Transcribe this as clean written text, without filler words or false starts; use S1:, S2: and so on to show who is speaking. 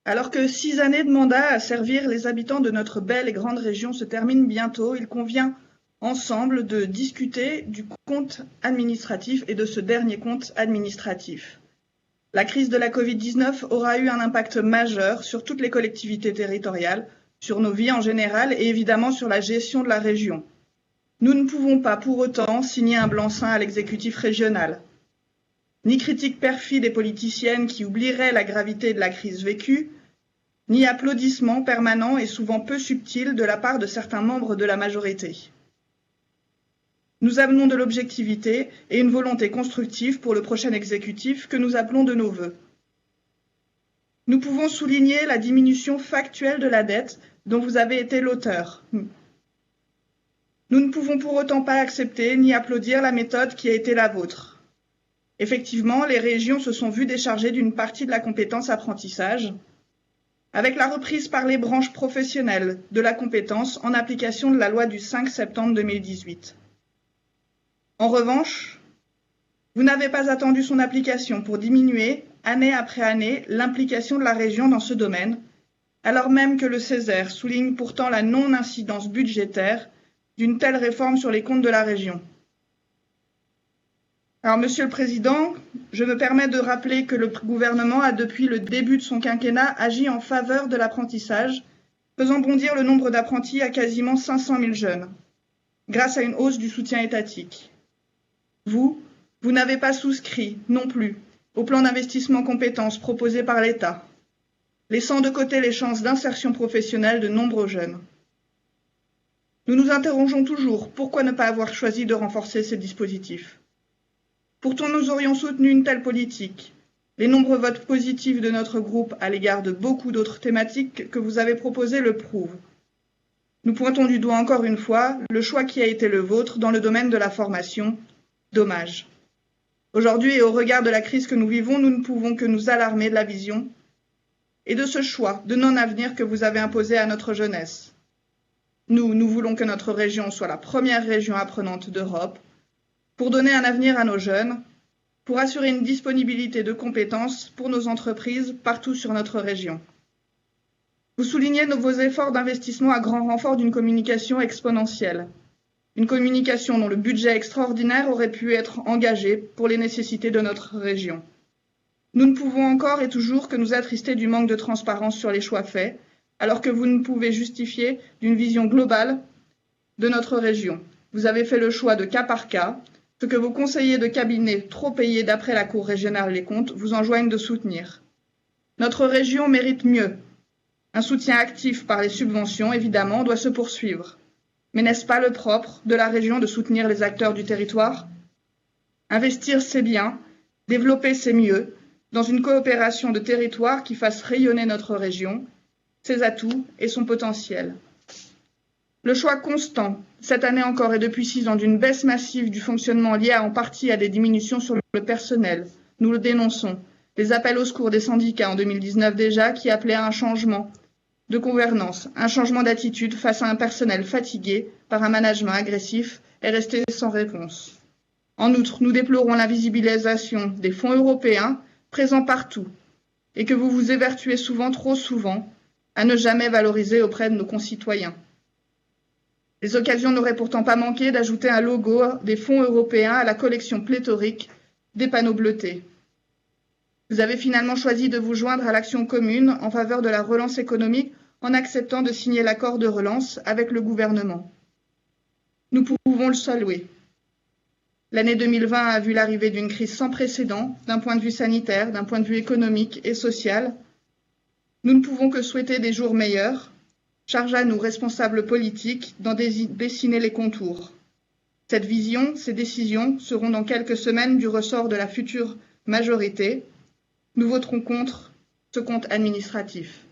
S1: Alors que 6 années de mandat à servir les habitants de notre belle et grande région se terminent bientôt, il convient ensemble de discuter du compte administratif et de ce dernier compte administratif. La crise de la Covid-19 aura eu un impact majeur sur toutes les collectivités territoriales, sur nos vies en général et évidemment sur la gestion de la région. Nous ne pouvons pas pour autant signer un blanc-seing à l'exécutif régional. Ni critique perfide des politiciennes qui oublieraient la gravité de la crise vécue, ni applaudissements permanents et souvent peu subtils de la part de certains membres de la majorité. Nous amenons de l'objectivité et une volonté constructive pour le prochain exécutif que nous appelons de nos vœux. Nous pouvons souligner la diminution factuelle de la dette dont vous avez été l'auteur. Nous ne pouvons pour autant pas accepter ni applaudir la méthode qui a été la vôtre. Effectivement, les régions se sont vues décharger d'une partie de la compétence apprentissage, avec la reprise par les branches professionnelles de la compétence en application de la loi du 5 septembre 2018. En revanche, vous n'avez pas attendu son application pour diminuer, année après année, l'implication de la région dans ce domaine, alors même que le Césaire souligne pourtant la non-incidence budgétaire d'une telle réforme sur les comptes de la région. Alors, Monsieur le Président, je me permets de rappeler que le gouvernement a, depuis le début de son quinquennat, agi en faveur de l'apprentissage, faisant bondir le nombre d'apprentis à quasiment 500 000 jeunes, grâce à une hausse du soutien étatique. Vous n'avez pas souscrit, non plus, au plan d'investissement compétences proposé par l'État, laissant de côté les chances d'insertion professionnelle de nombreux jeunes. Nous nous interrogeons toujours, pourquoi ne pas avoir choisi de renforcer ces dispositifs ? Pourtant, nous aurions soutenu une telle politique. Les nombreux votes positifs de notre groupe à l'égard de beaucoup d'autres thématiques que vous avez proposées le prouvent. Nous pointons du doigt encore une fois le choix qui a été le vôtre dans le domaine de la formation. Dommage. Aujourd'hui, et au regard de la crise que nous vivons, nous ne pouvons que nous alarmer de la vision et de ce choix de non-avenir que vous avez imposé à notre jeunesse. Nous voulons que notre région soit la première région apprenante d'Europe, pour donner un avenir à nos jeunes, pour assurer une disponibilité de compétences pour nos entreprises partout sur notre région. Vous soulignez vos efforts d'investissement à grand renfort d'une communication exponentielle, une communication dont le budget extraordinaire aurait pu être engagé pour les nécessités de notre région. Nous ne pouvons encore et toujours que nous attrister du manque de transparence sur les choix faits, alors que vous ne pouvez justifier d'une vision globale de notre région. Vous avez fait le choix de cas par cas, ce que vos conseillers de cabinet, trop payés d'après la Cour régionale des comptes, vous enjoignent de soutenir. Notre région mérite mieux. Un soutien actif par les subventions, évidemment, doit se poursuivre. Mais n'est-ce pas le propre de la région de soutenir les acteurs du territoire ? Investir, c'est bien. Développer, c'est mieux. Dans une coopération de territoire qui fasse rayonner notre région, ses atouts et son potentiel. Le choix constant, cette année encore et depuis 6 ans, d'une baisse massive du fonctionnement liée en partie à des diminutions sur le personnel, nous le dénonçons. Les appels au secours des syndicats en 2019 déjà, qui appelaient à un changement de gouvernance, un changement d'attitude face à un personnel fatigué par un management agressif, est resté sans réponse. En outre, nous déplorons l'invisibilisation des fonds européens présents partout et que vous vous évertuez souvent, trop souvent, à ne jamais valoriser auprès de nos concitoyens. Les occasions n'auraient pourtant pas manqué d'ajouter un logo des fonds européens à la collection pléthorique des panneaux bleutés. Vous avez finalement choisi de vous joindre à l'action commune en faveur de la relance économique en acceptant de signer l'accord de relance avec le gouvernement. Nous pouvons le saluer. L'année 2020 a vu l'arrivée d'une crise sans précédent, d'un point de vue sanitaire, d'un point de vue économique et social. Nous ne pouvons que souhaiter des jours meilleurs. Charge à nous, responsables politiques, d'en dessiner les contours. Cette vision, ces décisions seront dans quelques semaines du ressort de la future majorité. Nous voterons contre ce compte administratif.